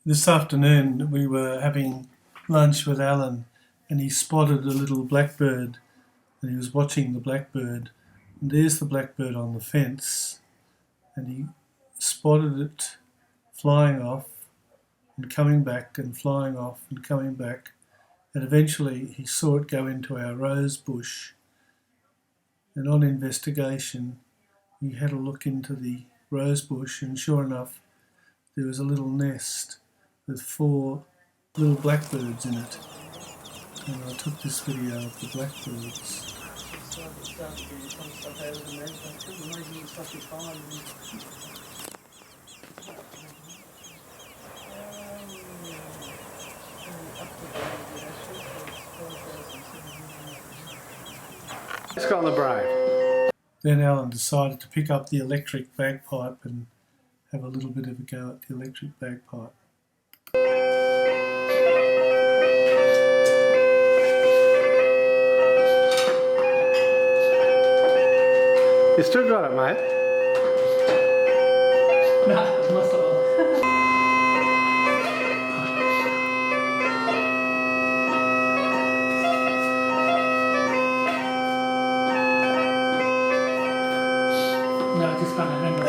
This afternoon we were having lunch with Alan and he spotted a little blackbird and he was watching the blackbird. And there's the blackbird on the fence and he spotted it flying off and coming back and flying off and coming back. And eventually he saw it go into our rose bush. And on investigation, he had a look into the rose bush and sure enough, there was a little nest with 4 little blackbirds in it. And I took this video of the blackbirds. It's got on the Brave. Then Alan decided to pick up the electric bagpipe and have a little bit of a go at the electric bagpipe. You still got it, mate. Nah, not so. No, just can't remember.